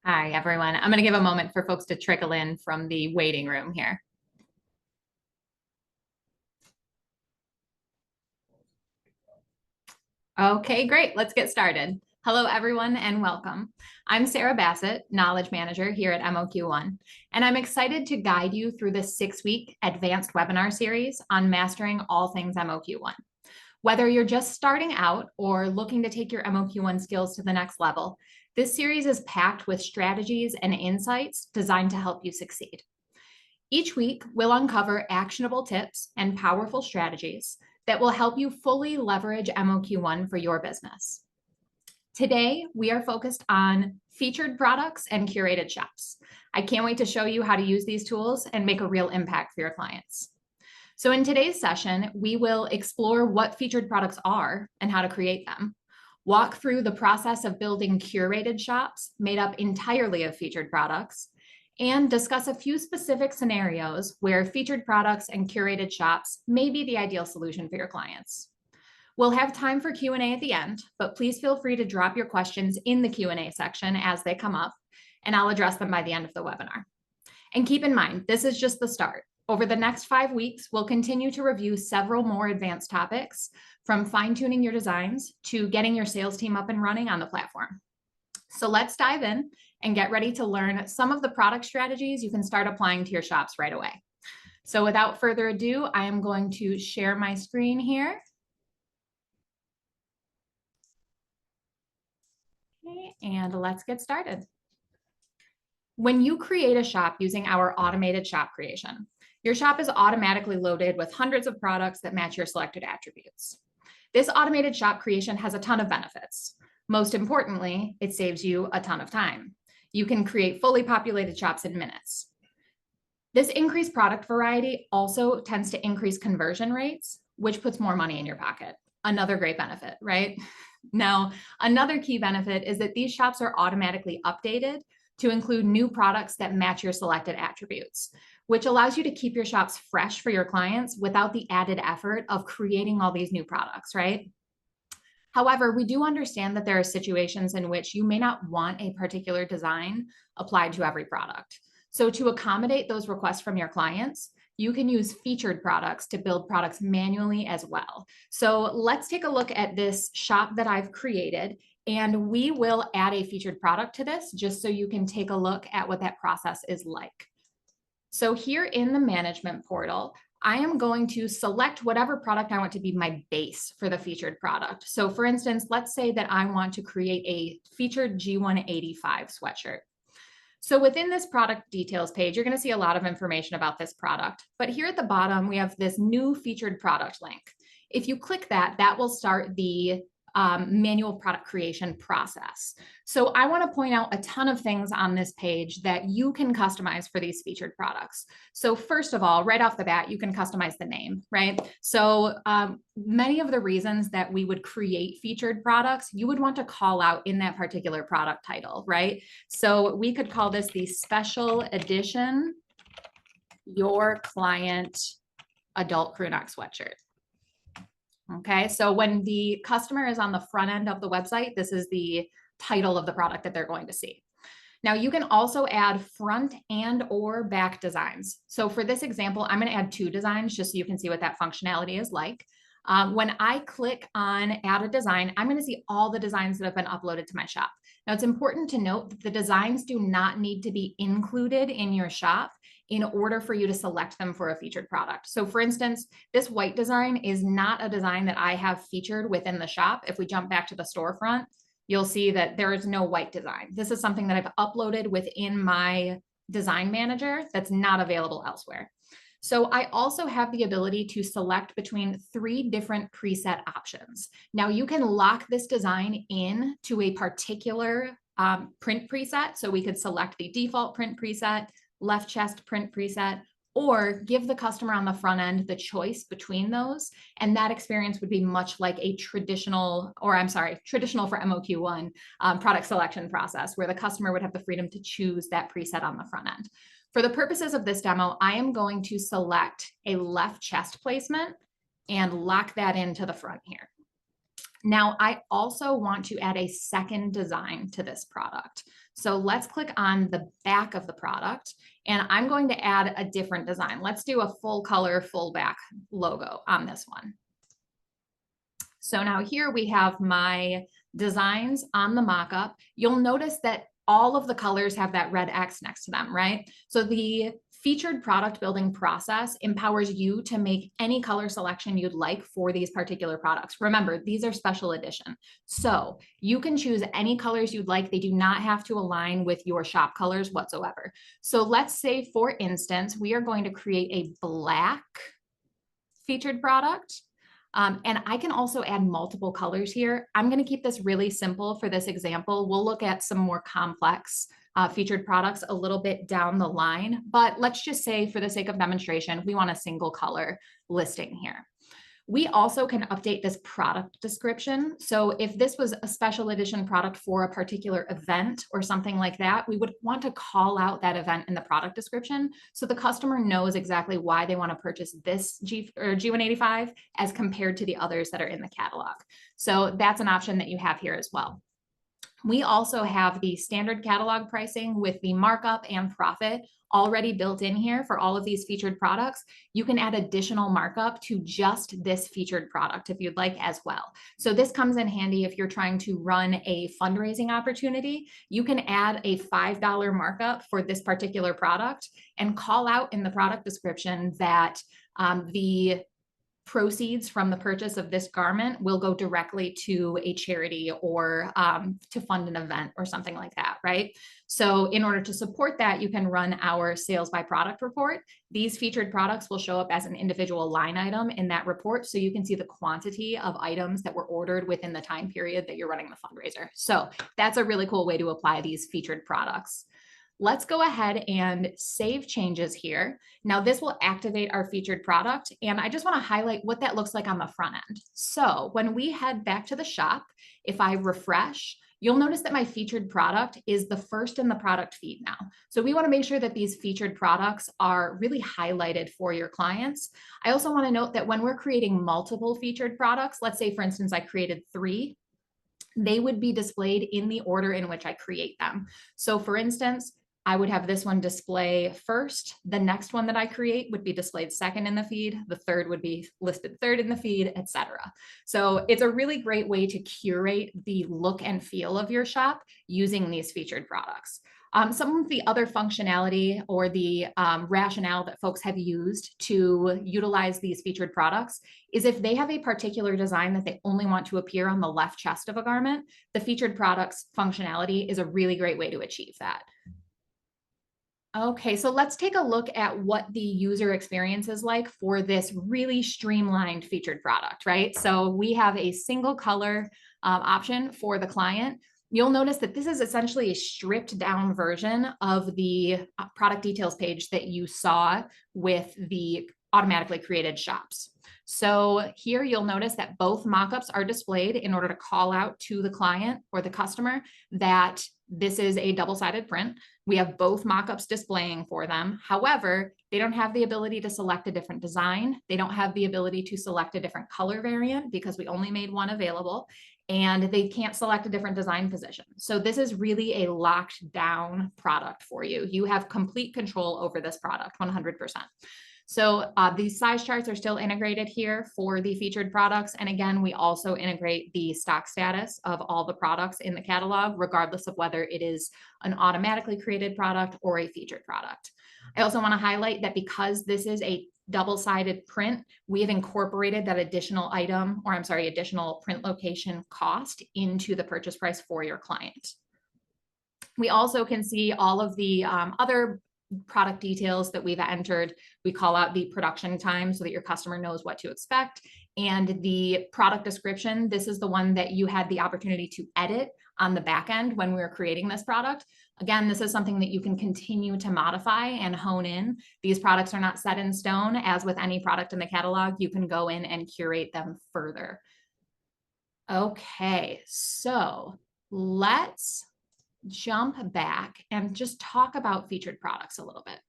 Hi, everyone. I'm going to give a moment for folks to trickle in from the waiting room here. Okay, great. Let's get started. Hello, everyone, and welcome. I'm Sarah Bassett, Knowledge Manager here at MOQ1, and I'm excited to guide you through this 6-week advanced webinar series on mastering all things MOQ1. Whether you're just starting out or looking to take your MOQ1 skills to the next level, this series is packed with strategies and insights designed to help you succeed. Each week, we'll uncover actionable tips and powerful strategies that will help you fully leverage MOQ1 for your business. Today, we are focused on featured products and curated shops. I can't wait to show you how to use these tools and make a real impact for your clients. So in today's session, we will explore what featured products are and how to create them, walk through the process of building curated shops made up entirely of featured products, and discuss a few specific scenarios where featured products and curated shops may be the ideal solution for your clients. We'll have time for Q&A at the end, but please feel free to drop your questions in the Q&A section as they come up, and I'll address them by the end of the webinar. And keep in mind, this is just the start. Over the next 5 weeks, we'll continue to review several more advanced topics, from fine-tuning your designs to getting your sales team up and running on the platform. So let's dive in and get ready to learn some of the product strategies you can start applying to your shops right away. So without further ado, I am going to share my screen here. Okay, and let's get started. When you create a shop using our automated shop creation, your shop is automatically loaded with hundreds of products that match your selected attributes. This automated shop creation has a ton of benefits. Most importantly, it saves you a ton of time. You can create fully populated shops in minutes. This increased product variety also tends to increase conversion rates, which puts more money in your pocket. Another great benefit, right? Now, another key benefit is that these shops are automatically updated to include new products that match your selected attributes, which allows you to keep your shops fresh for your clients without the added effort of creating all these new products, right? However, we do understand that there are situations in which you may not want a particular design applied to every product. So to accommodate those requests from your clients, you can use featured products to build products manually as well. So let's take a look at this shop that I've created, and we will add a featured product to this just so you can take a look at what that process is like. So here in the management portal, I am going to select whatever product I want to be my base for the featured product. So for instance, let's say that I want to create a featured G185 sweatshirt. So within this product details page, you're going to see a lot of information about this product. But here at the bottom, we have this new featured product link. If you click that, that will start the manual product creation process. So I want to point out a ton of things on this page that you can customize for these featured products. So first of all, right off the bat, you can customize the name, right? So many of the reasons that we would create featured products, you would want to call out in that particular product title, right? So we could call this the special edition, your client adult crew neck sweatshirt. Okay, so when the customer is on the front end of the website, this is the title of the product that they're going to see. Now you can also add front and or back designs. So for this example, I'm going to add 2 designs just so you can see what that functionality is like. When I click on add a design, I'm going to see all the designs that have been uploaded to my shop. Now it's important to note that the designs do not need to be included in your shop in order for you to select them for a featured product. So for instance, this white design is not a design that I have featured within the shop. If we jump back to the storefront, you'll see that there is no white design. This is something that I've uploaded within my design manager that's not available elsewhere. So I also have the ability to select between 3 different preset options. Now you can lock this design in to a particular print preset. So we could select the default print preset, left chest print preset, or give the customer on the front end the choice between those. And that experience would be much like a traditional for MOQ1 product selection process, where the customer would have the freedom to choose that preset on the front end. For the purposes of this demo, I am going to select a left chest placement and lock that into the front here. Now, I also want to add a second design to this product. So let's click on the back of the product, and I'm going to add a different design. Let's do a full color, full back logo on this one. So now here we have my designs on the mockup. You'll notice that all of the colors have that red X next to them, right? So the featured product building process empowers you to make any color selection you'd like for these particular products. Remember, these are special edition. So you can choose any colors you'd like. They do not have to align with your shop colors whatsoever. So let's say, for instance, we are going to create a black featured product. And I can also add multiple colors here. I'm going to keep this really simple for this example. We'll look at some more complex featured products a little bit down the line, but let's just say, for the sake of demonstration, we want a single color listing here. We also can update this product description. So if this was a special edition product for a particular event or something like that, we would want to call out that event in the product description so the customer knows exactly why they want to purchase this G185 as compared to the others that are in the catalog. So that's an option that you have here as well. We also have the standard catalog pricing with the markup and profit already built in here for all of these featured products. You can add additional markup to just this featured product if you'd like as well. So this comes in handy if you're trying to run a fundraising opportunity. You can add a $5 markup for this particular product and call out in the product description that the proceeds from the purchase of this garment will go directly to a charity or to fund an event or something like that, right? So in order to support that, you can run our sales by product report. These featured products will show up as an individual line item in that report, so you can see the quantity of items that were ordered within the time period that you're running the fundraiser. So that's a really cool way to apply these featured products. Let's go ahead and save changes here. Now this will activate our featured product, and I just want to highlight what that looks like on the front end. So when we head back to the shop, if I refresh, you'll notice that my featured product is the first in the product feed now. So we want to make sure that these featured products are really highlighted for your clients. I also want to note that when we're creating multiple featured products, let's say, for instance, I created 3, they would be displayed in the order in which I create them. So for instance, I would have this one display first. The next one that I create would be displayed second in the feed. The third would be listed third in the feed, etc. So it's a really great way to curate the look and feel of your shop using these featured products. Some of the other functionality or the rationale that folks have used to utilize these featured products is if they have a particular design that they only want to appear on the left chest of a garment, the featured products functionality is a really great way to achieve that. Okay, so let's take a look at what the user experience is like for this really streamlined featured product, right? So we have a single color option for the client. You'll notice that this is essentially a stripped down version of the product details page that you saw with the automatically created shops. So here you'll notice that both mockups are displayed in order to call out to the client or the customer that this is a double-sided print. We have both mockups displaying for them. However, they don't have the ability to select a different design. They don't have the ability to select a different color variant because we only made one available, and they can't select a different design position. So this is really a locked down product for you. You have complete control over this product, 100%. So these size charts are still integrated here for the featured products. And again, we also integrate the stock status of all the products in the catalog, regardless of whether it is an automatically created product or a featured product. I also want to highlight that because this is a double-sided print, we have incorporated that additional additional print location cost into the purchase price for your client. We also can see all of the other product details that we've entered. We call out the production time so that your customer knows what to expect. And the product description, this is the one that you had the opportunity to edit on the back end when we were creating this product. Again, this is something that you can continue to modify and hone in. These products are not set in stone. As with any product in the catalog, you can go in and curate them further. Okay, so let's jump back and just talk about featured products a little bit.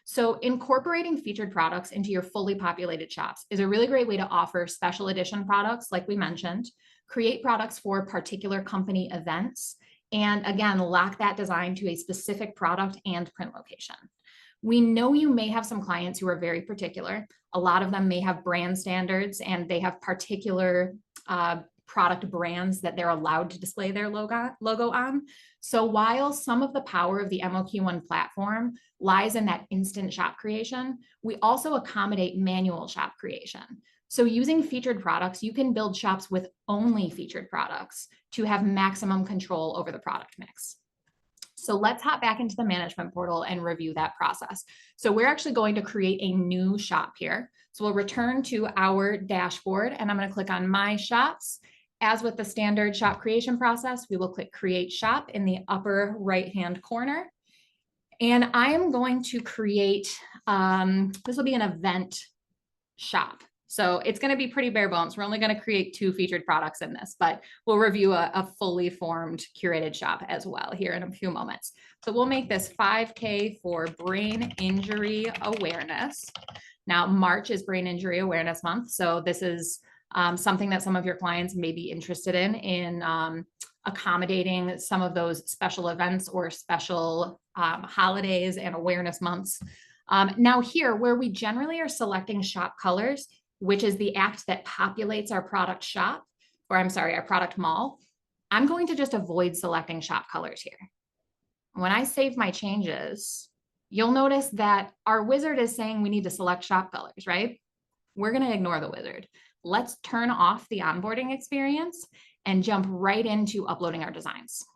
So incorporating featured products into your fully populated shops is a really great way to offer special edition products like we mentioned. create products for particular company events, and again, lock that design to a specific product and print location. We know you may have some clients who are very particular. A lot of them may have brand standards and they have particular product brands that they're allowed to display their logo on. So while some of the power of the MOQ1 platform lies in that instant shop creation, we also accommodate manual shop creation. So using featured products, you can build shops with only featured products to have maximum control over the product mix. So let's hop back into the management portal and review that process. So we're actually going to create a new shop here. So we'll return to our dashboard and I'm going to click on My Shops. As with the standard shop creation process, we will click Create Shop in the upper right-hand corner. And I am going to create, this will be an event shop. So it's going to be pretty bare bones. We're only going to create 2 featured products in this, but we'll review a fully formed curated shop as well here in a few moments. So we'll make this 5K for brain injury awareness. Now, March is Brain Injury Awareness Month. So this is something that some of your clients may be interested in accommodating some of those special events or special holidays and awareness months. Now here, where we generally are selecting shop colors, which is the act that populates our product shop, or I'm sorry, our product mall, I'm going to just avoid selecting shop colors here. When I save my changes, you'll notice that our wizard is saying we need to select shop colors, right? We're going to ignore the wizard. Let's turn off the onboarding experience and jump right into uploading our designs.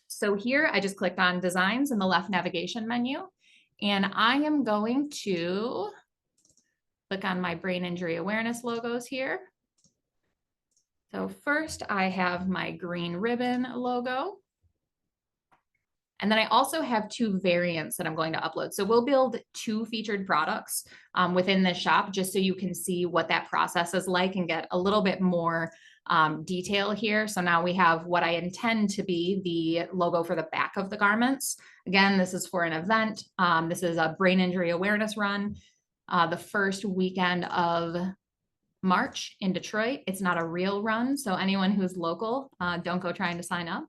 So here I just clicked on designs in the left navigation menu, and I am going to click on my brain injury awareness logos here. So first I have my green ribbon logo. And then I also have 2 variants that I'm going to upload. So we'll build 2 featured products within this shop just so you can see what that process is like and get a little bit more detail here. So now we have what I intend to be the logo for the back of the garments. Again, this is for an event. This is a brain injury awareness run. The first weekend of March in Detroit. It's not a real run, so anyone who's local, don't go trying to sign up.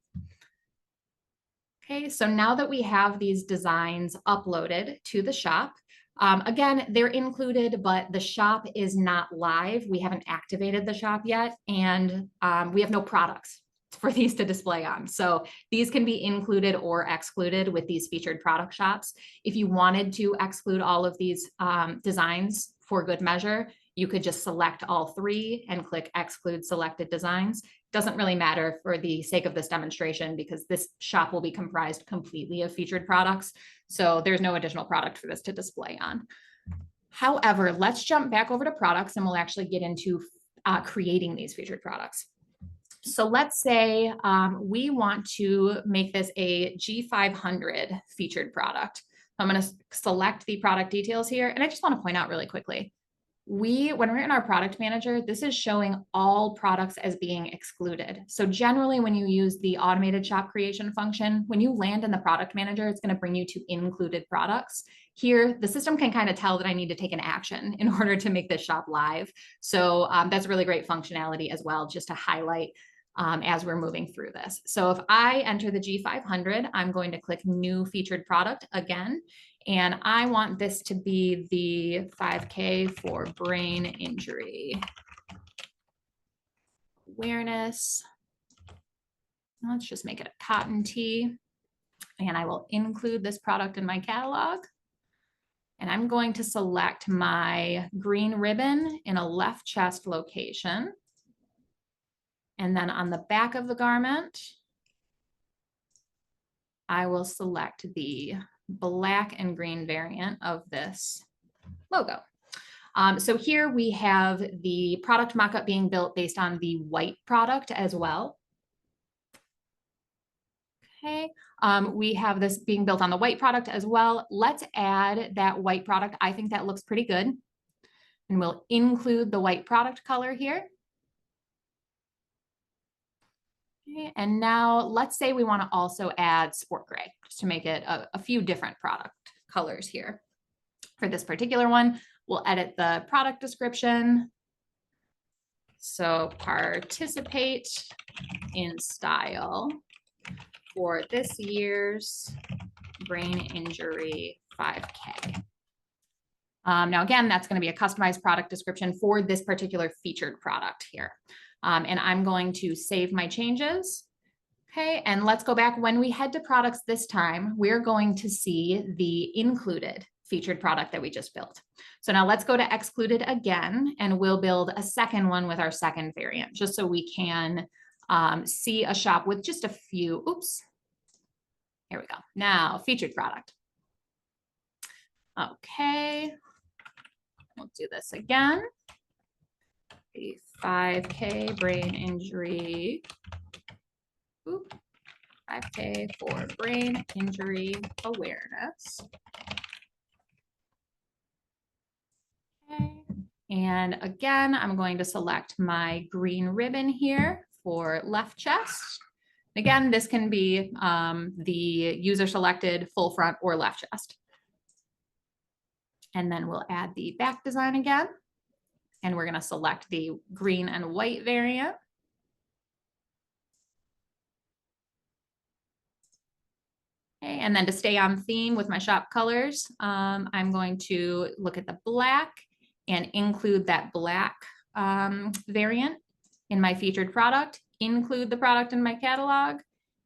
Okay, so now that we have these designs uploaded to the shop, again, they're included, but the shop is not live. We haven't activated the shop yet, and we have no products for these to display on. So these can be included or excluded with these featured product shops. If you wanted to exclude all of these designs for good measure, you could just select all 3 and click exclude selected designs. Doesn't really matter for the sake of this demonstration because this shop will be comprised completely of featured products. So there's no additional product for this to display on. However, let's jump back over to products and we'll actually get into creating these featured products. So let's say we want to make this a G500 featured product. I'm going to select the product details here. And I just want to point out really quickly, when we're in our product manager, this is showing all products as being excluded. So generally when you use the automated shop creation function, when you land in the product manager, it's going to bring you to included products. Here, the system can kind of tell that I need to take an action in order to make this shop live. So that's really great functionality as well, just to highlight as we're moving through this. So if I enter the G500, I'm going to click new featured product again. And I want this to be the 5K for brain injury awareness. Let's just make it a cotton tee. And I will include this product in my catalog. And I'm going to select my green ribbon in a left chest location. And then on the back of the garment, I will select the black and green variant of this logo. So here we have the product mockup being built based on the white product as well. Okay, we have this being built on the white product as well. Let's add that white product. I think that looks pretty good. And we'll include the white product color here. Okay, and now let's say we want to also add sport gray, just to make it a few different product colors here. For this particular one, we'll edit the product description. So participate in style for this year's brain injury 5K. Now, again, that's going to be a customized product description for this particular featured product here. And I'm going to save my changes. Okay, and let's go back. When we head to products this time, we're going to see the included featured product that we just built. So now let's go to excluded again, and we'll build a second one with our second variant, just so we can see a shop with just a few. Oops. Here we go. Now, featured product. Okay. We'll do this again. The 5K brain injury. Ooh, 5K for brain injury awareness. Okay. And again, I'm going to select my green ribbon here for left chest. Again, this can be the user selected full front or left chest. And then we'll add the back design again. And we're going to select the green and white variant. Okay, and then to stay on theme with my shop colors, I'm going to look at the black and include that black variant in my featured product, include the product in my catalog,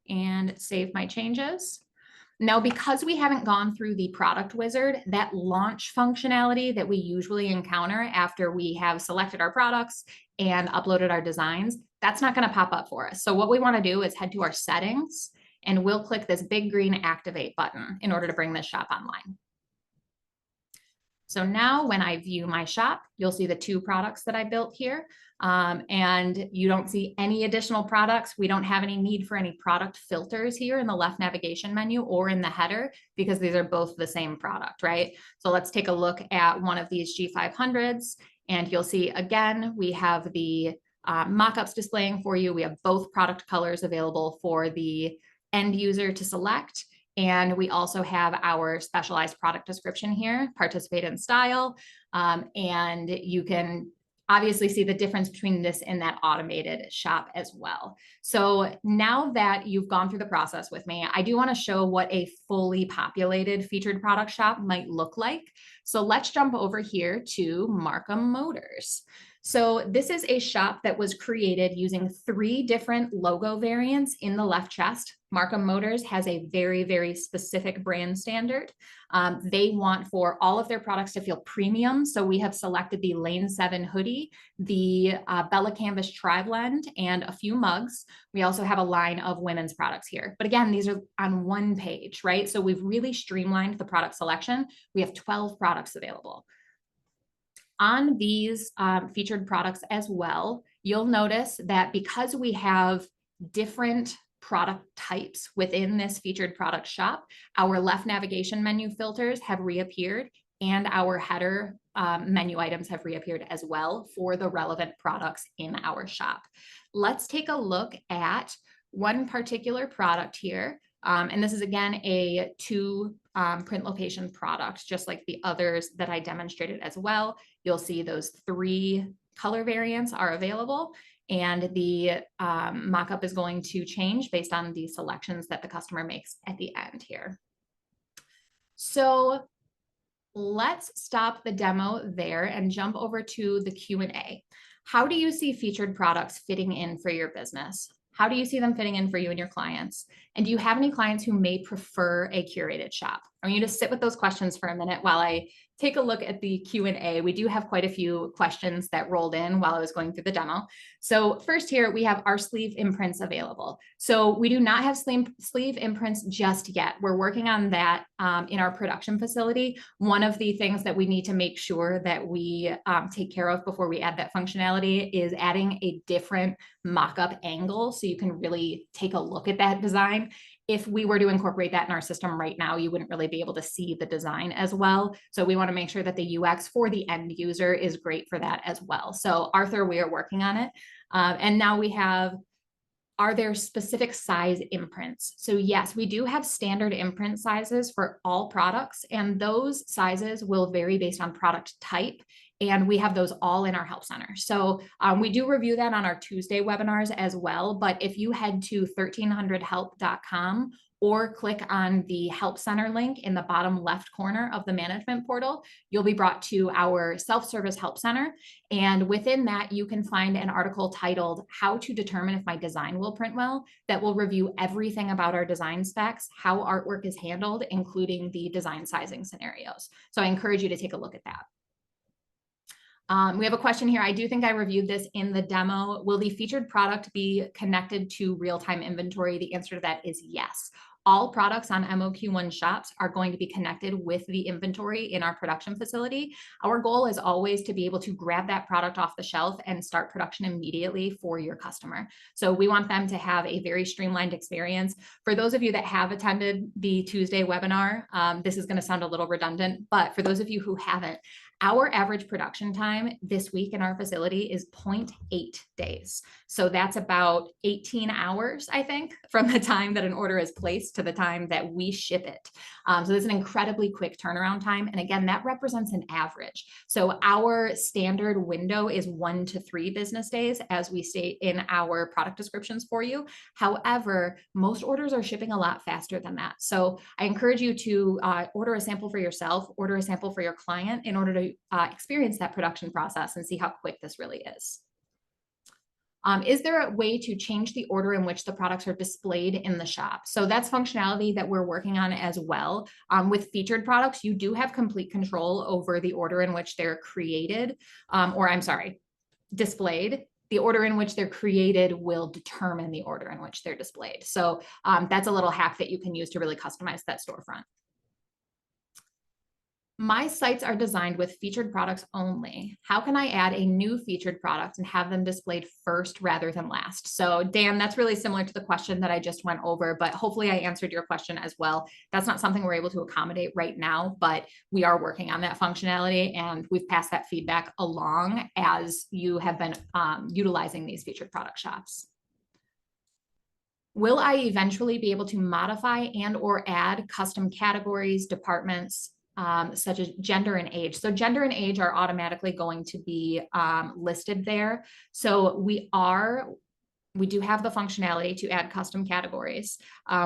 and save my changes. Now, because we haven't gone through the product wizard, that launch functionality that we usually encounter after we have selected our products and uploaded our designs, that's not going to pop up for us. So what we want to do is head to our settings, and we'll click this big green activate button in order to bring this shop online. So now when I view my shop, you'll see the 2 products that I built here. And you don't see any additional products. We don't have any need for any product filters here in the left navigation menu or in the header, because these are both the same product, right? So let's take a look at one of these G500s, and you'll see again, we have the mock-ups displaying for you. We have both product colors available for the end user to select. And we also have our specialized product description here, participate in style. And you can obviously see the difference between this and that automated shop as well. So now that you've gone through the process with me, I do want to show what a fully populated featured product shop might look like. So let's jump over here to Markham Motors. So this is a shop that was created using 3 different logo variants in the left chest. Markham Motors has a very, very specific brand standard. They want for all of their products to feel premium. So we have selected the Lane 7 hoodie, the Bella Canvas Tri-Blend, and a few mugs. We also have a line of women's products here. But again, these are on one page, right? So we've really streamlined the product selection. We have 12 products available. On these featured products as well, you'll notice that because we have different product types within this featured product shop, our left navigation menu filters have reappeared, and our header menu items have reappeared as well for the relevant products in our shop. Let's take a look at one particular product here. And this is again a 2 print location product, just like the others that I demonstrated as well. You'll see those 3 color variants are available, and the mockup is going to change based on the selections that the customer makes at the end here. So let's stop the demo there and jump over to the Q&A. How do you see featured products fitting in for your business? How do you see them fitting in for you and your clients? And do you have any clients who may prefer a curated shop? I want you to sit with those questions for a minute while I take a look at the Q&A. We do have quite a few questions that rolled in while I was going through the demo. So first here, we have our sleeve imprints available. So we do not have sleeve imprints just yet. We're working on that in our production facility. One of the things that we need to make sure that we take care of before we add that functionality is adding a different mock-up angle so you can really take a look at that design. If we were to incorporate that in our system right now, you wouldn't really be able to see the design as well. So we want to make sure that the UX for the end user is great for that as well. So Arthur, we are working on it. And now we have, are there specific size imprints? So yes, we do have standard imprint sizes for all products, and those sizes will vary based on product type And we have those all in our help center. So we do review that on our Tuesday webinars as well. But if you head to 1300help.com or click on the Help Center link in the bottom left corner of the management portal, you'll be brought to our self-service Help Center. And within that, you can find an article titled How to Determine If My Design Will Print Well, that will review everything about our design specs, how artwork is handled, including the design sizing scenarios. So I encourage you to take a look at that. We have a question here. I do think I reviewed this in the demo. Will the featured product be connected to real-time inventory? The answer to that is yes. All products on MOQ1 shops are going to be connected with the inventory in our production facility. Our goal is always to be able to grab that product off the shelf and start production immediately for your customer. So we want them to have a very streamlined experience. For those of you that have attended the Tuesday webinar, this is going to sound a little redundant, but for those of you who haven't, our average production time this week in our facility is 0.8 days. So that's about 18 hours, I think, from the time that an order is placed to the time that we ship it. So there's an incredibly quick turnaround time. And again, that represents an average. So our standard window is 1 to 3 business days, as we state in our product descriptions for you. However, most orders are shipping a lot faster than that. So I encourage you to order a sample for yourself, order a sample for your client in order to experience that production process and see how quick this really is. Is there a way to change the order in which the products are displayed in the shop? So that's functionality that we're working on as well. With featured products, you do have complete control over the order in which they're created, displayed. The order in which they're created will determine the order in which they're displayed. So that's a little hack that you can use to really customize that storefront. My sites are designed with featured products only. How can I add a new featured product and have them displayed first rather than last? So Dan, that's really similar to the question that I just went over, but hopefully I answered your question as well. That's not something we're able to accommodate right now, but we are working on that functionality, and we've passed that feedback along as you have been utilizing these featured product shops. Will I eventually be able to modify and or add custom categories, departments, such as gender and age? So gender and age are automatically going to be listed there. So we do have the functionality to add custom categories.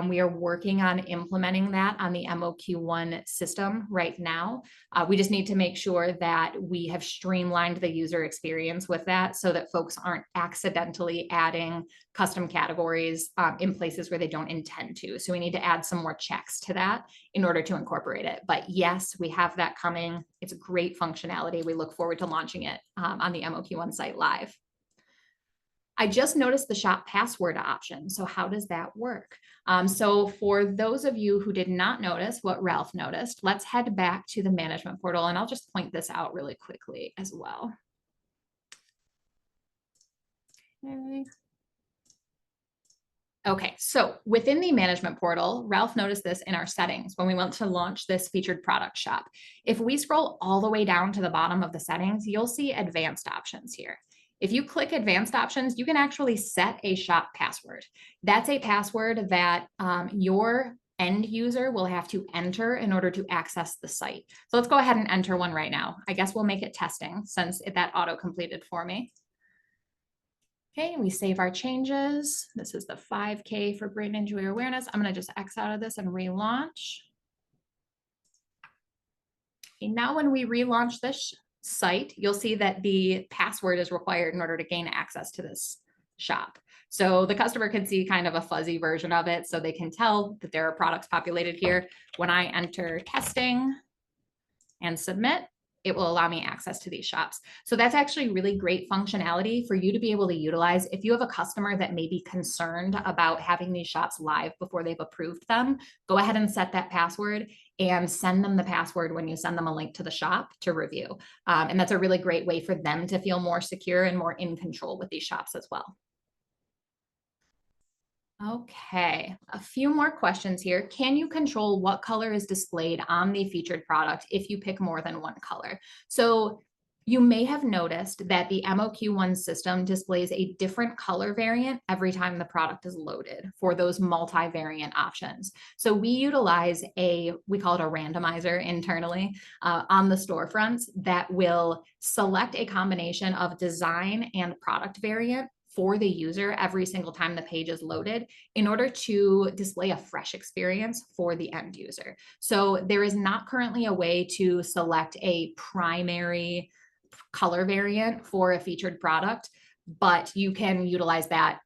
We are working on implementing that on the MOQ1 system right now. We just need to make sure that we have streamlined the user experience with that so that folks aren't accidentally adding custom categories in places where they don't intend to. So we need to add some more checks to that in order to incorporate it. But yes, we have that coming. It's a great functionality. We look forward to launching it on the MOQ1 site live. I just noticed the shop password option. So how does that work? So for those of you who did not notice what Ralph noticed, let's head back to the management portal, and I'll just point this out really quickly as well. Okay, so within the management portal, Ralph noticed this in our settings when we went to launch this featured product shop. If we scroll all the way down to the bottom of the settings, you'll see advanced options here. If you click advanced options, you can actually set a shop password. That's a password that your end user will have to enter in order to access the site. So let's go ahead and enter one right now. I guess we'll make it testing since that auto completed for me. Okay, we save our changes. This is the 5K for brain injury awareness. I'm going to just X out of this and relaunch. Okay, now when we relaunch this site, you'll see that the password is required in order to gain access to this shop. So the customer can see kind of a fuzzy version of it, so they can tell that there are products populated here. When I enter testing and submit, it will allow me access to these shops. So that's actually really great functionality for you to be able to utilize. If you have a customer that may be concerned about having these shops live before they've approved them, go ahead and set that password and send them the password when you send them a link to the shop to review. And that's a really great way for them to feel more secure and more in control with these shops as well. Okay, a few more questions here. Can you control what color is displayed on the featured product if you pick more than one color? So You may have noticed that the MOQ1 system displays a different color variant every time the product is loaded for those multi-variant options. So we utilize we call it a randomizer internally on the storefronts that will select a combination of design and product variant for the user every single time the page is loaded in order to display a fresh experience for the end user. So there is not currently a way to select a primary color variant for a featured product, but you can utilize that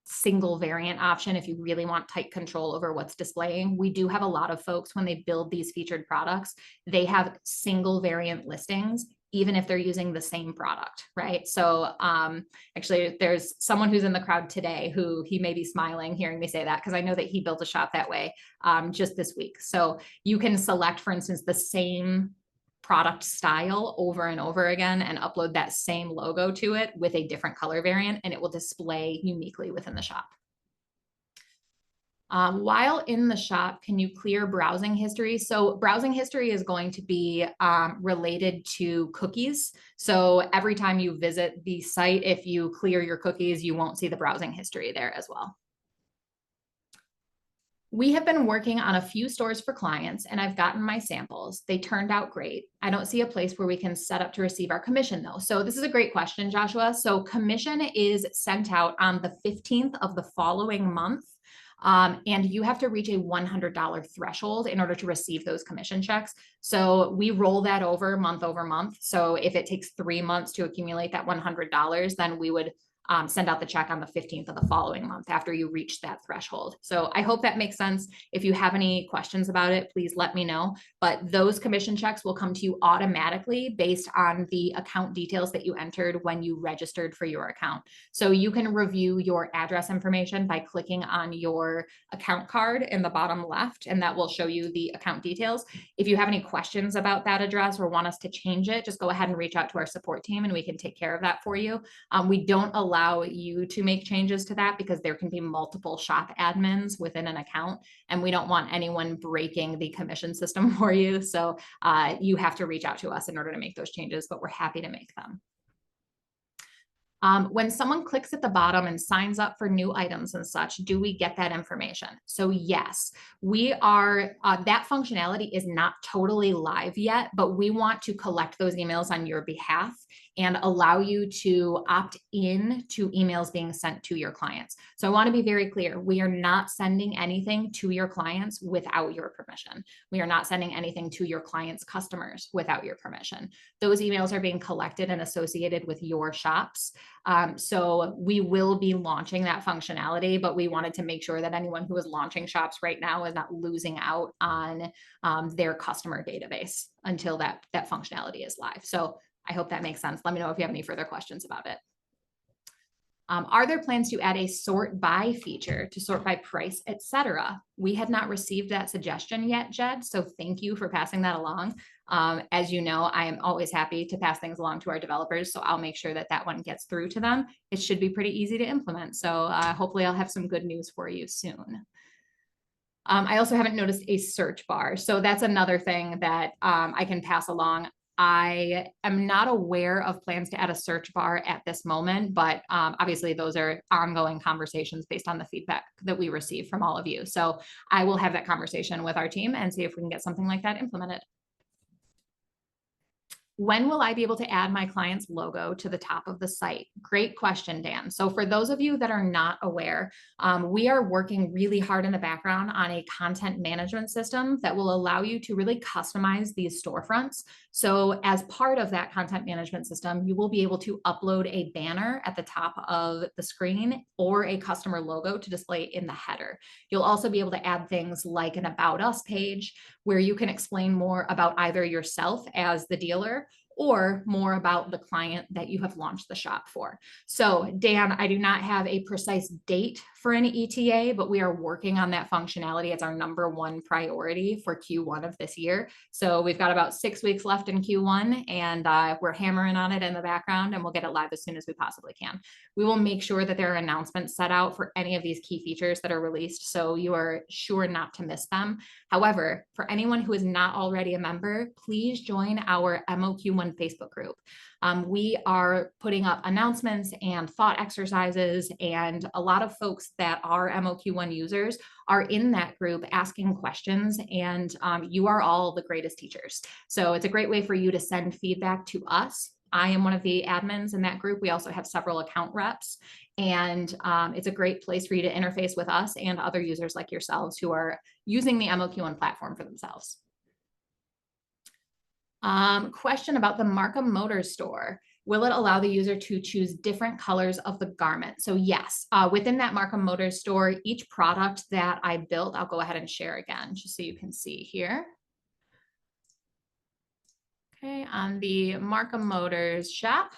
single variant option if you really want tight control over what's displaying. We do have a lot of folks when they build these featured products, they have single variant listings, even if they're using the same product, right? So actually there's someone who's in the crowd today who he may be smiling hearing me say that, because I know that he built a shop that way just this week. So you can select, for instance, the same product style over and over again and upload that same logo to it with a different color variant, and it will display uniquely within the shop. While in the shop, can you clear browsing history? So browsing history is going to be related to cookies. So every time you visit the site, if you clear your cookies, you won't see the browsing history there as well. We have been working on a few stores for clients, and I've gotten my samples. They turned out great. I don't see a place where we can set up to receive our commission though. So this is a great question, Joshua. So commission is sent out on the 15th of the following month. And you have to reach a $100 threshold in order to receive those commission checks. So we roll that over month. So if it takes 3 months to accumulate that $100, then we would send out the check on the 15th of the following month after you reach that threshold. So I hope that makes sense. If you have any questions about it, please let me know. But those commission checks will come to you automatically based on the account details that you entered when you registered for your account. So you can review your address information by clicking on your account card in the bottom left, and that will show you the account details. If you have any questions about that address or want us to change it, just go ahead and reach out to our support team and we can take care of that for you. We don't allow you to make changes to that because there can be multiple shop admins within an account, and we don't want anyone breaking the commission system for you. So you have to reach out to us in order to make those changes, but we're happy to make them. When someone clicks at the bottom and signs up for new items and such, do we get that information? So yes, we are, that functionality is not totally live yet, but we want to collect those emails on your behalf and allow you to opt in to emails being sent to your clients. So I want to be very clear. We are not sending anything to your clients without your permission. We are not sending anything to your clients' customers without your permission. Those emails are being collected and associated with your shops. So we will be launching that functionality, but we wanted to make sure that anyone who is launching shops right now is not losing out on their customer database until that functionality is live. So I hope that makes sense. Let me know if you have any further questions about it. Are there plans to add a sort by feature to sort by price, etc.? We had not received that suggestion yet, Jed, so thank you for passing that along. As you know, I am always happy to pass things along to our developers, so I'll make sure that that one gets through to them. It should be pretty easy to implement, so hopefully I'll have some good news for you soon. I also haven't noticed a search bar, so that's another thing that I can pass along. I am not aware of plans to add a search bar at this moment, but obviously those are ongoing conversations based on the feedback that we receive from all of you. So I will have that conversation with our team and see if we can get something like that implemented. When will I be able to add my client's logo to the top of the site? Great question, Dan. So for those of you that are not aware, we are working really hard in the background on a content management system that will allow you to really customize these storefronts. So as part of that content management system, you will be able to upload a banner at the top of the screen or a customer logo to display in the header. You'll also be able to add things like an About Us page where you can explain more about either yourself as the dealer or more about the client that you have launched the shop for. So Dan, I do not have a precise date for an ETA, but we are working on that functionality as our #1 priority for Q1 of this year. So we've got about 6 weeks left in Q1, and we're hammering on it in the background, and we'll get it live as soon as we possibly can. We will make sure that there are announcements set out for any of these key features that are released, so you are sure not to miss them. However, for anyone who is not already a member, please join our MOQ1 Facebook group. We are putting up announcements and thought exercises, and a lot of folks that are MOQ1 users are in that group asking questions, and you are all the greatest teachers. So it's a great way for you to send feedback to us. I am one of the admins in that group. We also have several account reps, and it's a great place for you to interface with us and other users like yourselves who are using the MOQ1 platform for themselves. Question about the Markham Motors store. Will it allow the user to choose different colors of the garment? So yes, within that Markham Motors store, each product that I built, I'll go ahead and share again, just so you can see here. Okay, on the Markham Motors shop,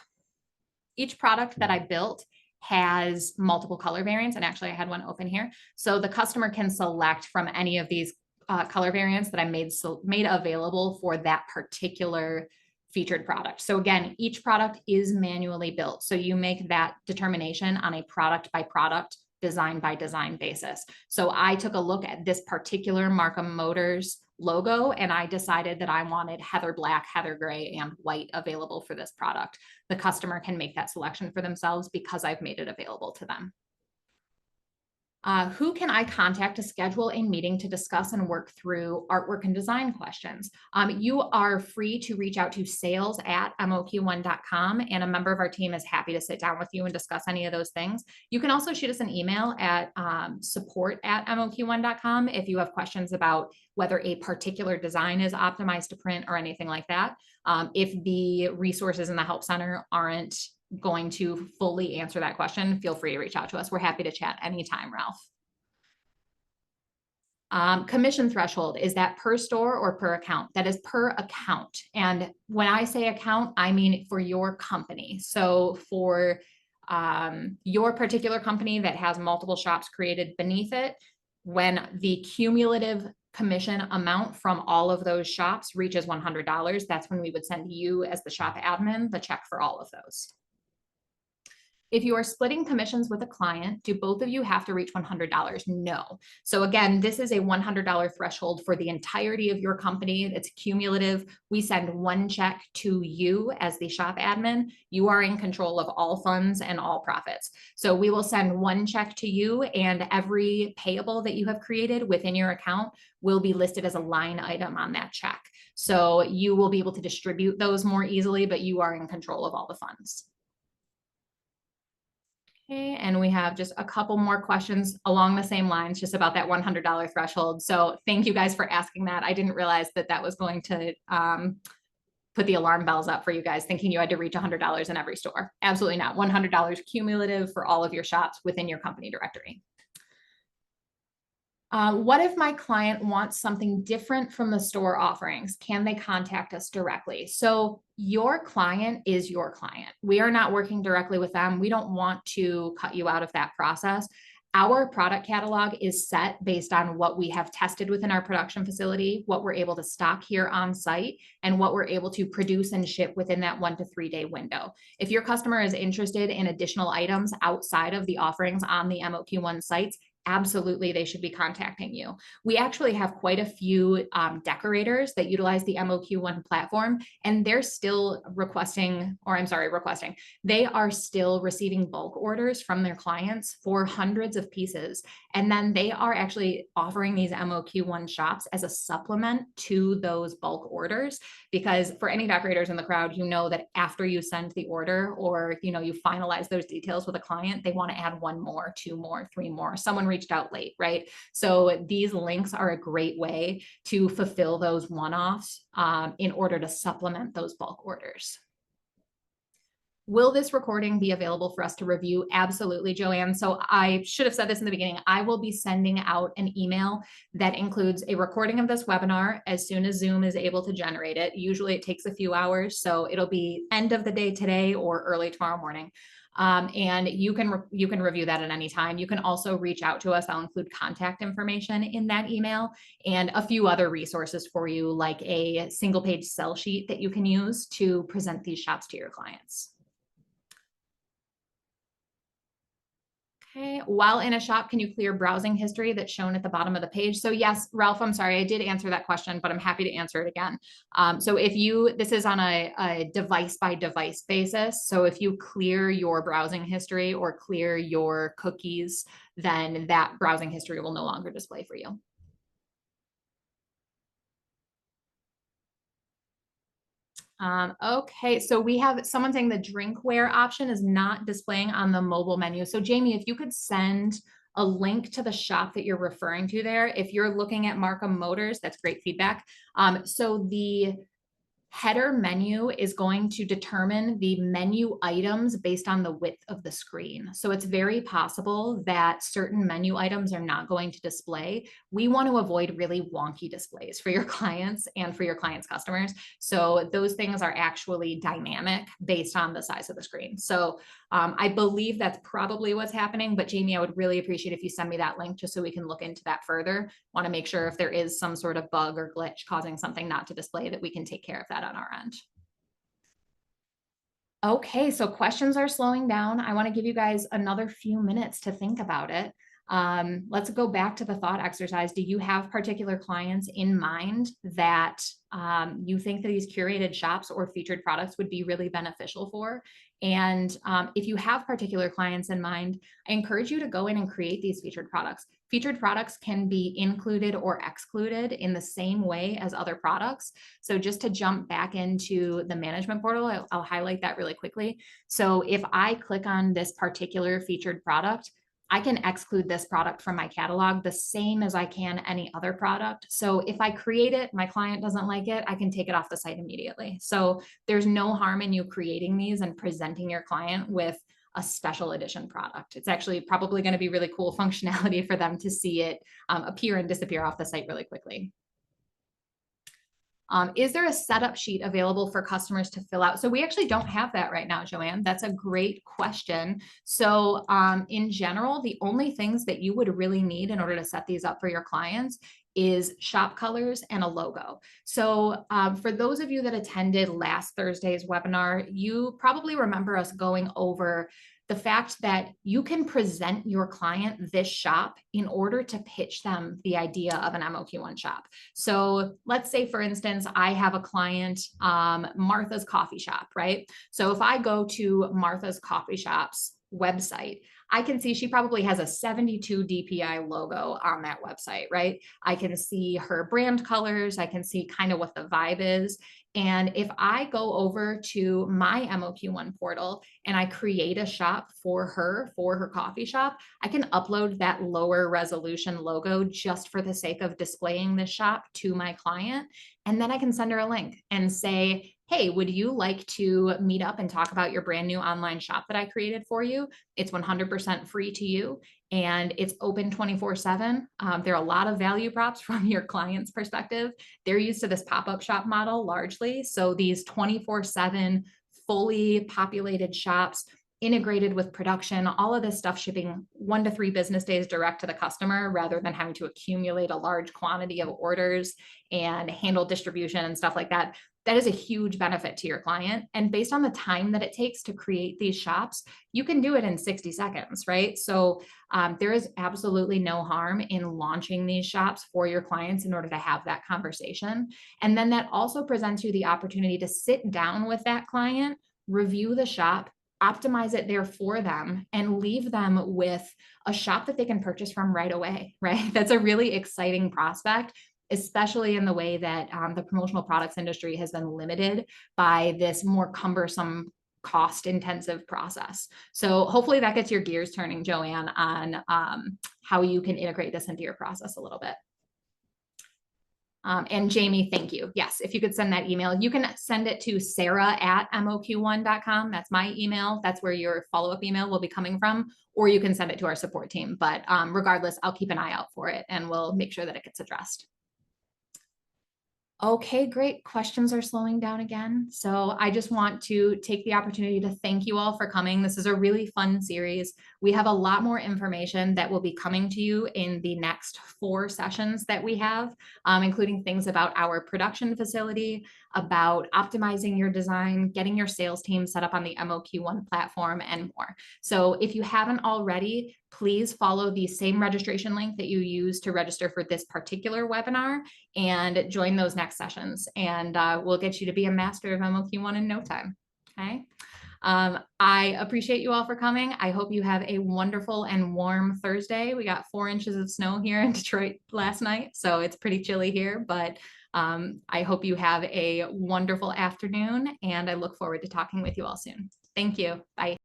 each product that I built has multiple color variants, and actually I had one open here. So the customer can select from any of these color variants that I made available for that particular featured product. So again, each product is manually built. So you make that determination on a product by product, design by design basis. So I took a look at this particular Markham Motors logo, and I decided that I wanted heather black, heather gray, and white available for this product. The customer can make that selection for themselves because I've made it available to them. Who can I contact to schedule a meeting to discuss and work through artwork and design questions? You are free to reach out to sales@moq1.com, and a member of our team is happy to sit down with you and discuss any of those things. You can also shoot us an email at support@moq1.com if you have questions about whether a particular design is optimized to print or anything like that. If the resources in the Help Center aren't going to fully answer that question, feel free to reach out to us. We're happy to chat anytime, Ralph. Commission threshold, is that per store or per account? That is per account. And when I say account, I mean for your company. So for your particular company that has multiple shops created beneath it, when the cumulative commission amount from all of those shops reaches $100, that's when we would send you as the shop admin the check for all of those. If you are splitting commissions with a client, do both of you have to reach $100? No. So again, this is a $100 threshold for the entirety of your company. It's cumulative. We send one check to you as the shop admin. You are in control of all funds and all profits. So we will send one check to you, and every payable that you have created within your account will be listed as a line item on that check. So you will be able to distribute those more easily, but you are in control of all the funds. Okay, and we have just a couple more questions along the same lines, just about that $100 threshold. So thank you guys for asking that. I didn't realize that that was going to put the alarm bells up for you guys, thinking you had to reach $100 in every store. Absolutely not. $100 cumulative for all of your shops within your company directory. What if my client wants something different from the store offerings? Can they contact us directly? So your client is your client. We are not working directly with them. We don't want to cut you out of that process. Our product catalog is set based on what we have tested within our production facility, what we're able to stock here on site, and what we're able to produce and ship within that 1 to 3 day window. If your customer is interested in additional items outside of the offerings on the MOQ1 sites, absolutely, they should be contacting you. We actually have quite a few decorators that utilize the MOQ1 platform, and they're still they are still receiving bulk orders from their clients for hundreds of pieces. And then they are actually offering these MOQ1 shops as a supplement to those bulk orders, because for any decorators in the crowd, you know that after you send the order, or you finalize those details with a client, they want to add 1 more, 2 more, 3 more. Someone reached out late, right? So these links are a great way to fulfill those one-offs in order to supplement those bulk orders. Will this recording be available for us to review? Absolutely, Joanne. So I should have said this in the beginning. I will be sending out an email that includes a recording of this webinar as soon as Zoom is able to generate it. Usually it takes a few hours, so it'll be end of the day today or early tomorrow morning. And you can review that at any time. You can also reach out to us. I'll include contact information in that email and a few other resources for you, like a single page sell sheet that you can use to present these shops to your clients. Okay, while in a shop, can you clear browsing history that's shown at the bottom of the page? So yes, Ralph, I'm sorry, I did answer that question, but I'm happy to answer it again. So if this is on a device by device basis. So if you clear your browsing history or clear your cookies, then that browsing history will no longer display for you. Okay, so we have someone saying the drinkware option is not displaying on the mobile menu. So Jamie, if you could send a link to the shop that you're referring to there, if you're looking at Markham Motors, that's great feedback. So the header menu is going to determine the menu items based on the width of the screen. So it's very possible that certain menu items are not going to display. We want to avoid really wonky displays for your clients and for your clients' customers. So those things are actually dynamic based on the size of the screen. So I believe that's probably what's happening, but Jamie, I would really appreciate if you send me that link just so we can look into that further. Want to make sure if there is some sort of bug or glitch causing something not to display that we can take care of that on our end. Okay, so questions are slowing down. I want to give you guys another few minutes to think about it. Let's go back to the thought exercise. Do you have particular clients in mind that you think that these curated shops or featured products would be really beneficial for? And if you have particular clients in mind, I encourage you to go in and create these featured products. Featured products can be included or excluded in the same way as other products. So just to jump back into the management portal, I'll highlight that really quickly. So if I click on this particular featured product, I can exclude this product from my catalog the same as I can any other product. So if I create it, my client doesn't like it, I can take it off the site immediately. So there's no harm in you creating these and presenting your client with a special edition product. It's actually probably going to be really cool functionality for them to see it appear and disappear off the site really quickly. Is there a setup sheet available for customers to fill out? So we actually don't have that right now, Joanne. That's a great question. So in general, the only things that you would really need in order to set these up for your clients is shop colors and a logo. So for those of you that attended last Thursday's webinar, you probably remember us going over the fact that you can present your client this shop in order to pitch them the idea of an MOQ1 shop. So let's say, for instance, I have a client, Martha's Coffee Shop, right? So if I go to Martha's Coffee Shop's website, I can see she probably has a 72 DPI logo on that website, right? I can see her brand colors. I can see kind of what the vibe is. And if I go over to my MOQ1 portal and I create a shop for her coffee shop, I can upload that lower resolution logo just for the sake of displaying the shop to my client. And then I can send her a link and say, hey, would you like to meet up and talk about your brand new online shop that I created for you? It's 100% free to you and it's open 24/7. There are a lot of value props from your client's perspective. They're used to this pop-up shop model largely. So these 24/7 fully populated shops integrated with production, all of this stuff shipping 1 to 3 business days direct to the customer rather than having to accumulate a large quantity of orders and handle distribution and stuff like that. That is a huge benefit to your client. And based on the time that it takes to create these shops, you can do it in 60 seconds, right? So there is absolutely no harm in launching these shops for your clients in order to have that conversation. And then that also presents you the opportunity to sit down with that client, review the shop, optimize it there for them, and leave them with a shop that they can purchase from right away, right? That's a really exciting prospect, especially in the way that the promotional products industry has been limited by this more cumbersome, cost-intensive process. So hopefully that gets your gears turning, Joanne, on how you can integrate this into your process a little bit. And Jamie, thank you. Yes, if you could send that email, you can send it to sarah@moq1.com. That's my email. That's where your follow-up email will be coming from, or you can send it to our support team. But regardless, I'll keep an eye out for it and we'll make sure that it gets addressed. Okay, great. Questions are slowing down again. So I just want to take the opportunity to thank you all for coming. This is a really fun series. We have a lot more information that will be coming to you in the next 4 sessions that we have, including things about our production facility, about optimizing your design, getting your sales team set up on the MOQ1 platform, and more. So if you haven't already, please follow the same registration link that you used to register for this particular webinar and join those next sessions. And we'll get you to be a master of MOQ1 in no time. Okay. I appreciate you all for coming. I hope you have a wonderful and warm Thursday. We got 4 inches of snow here in Detroit last night, so it's pretty chilly here, but I hope you have a wonderful afternoon, and I look forward to talking with you all soon. Thank you. Bye.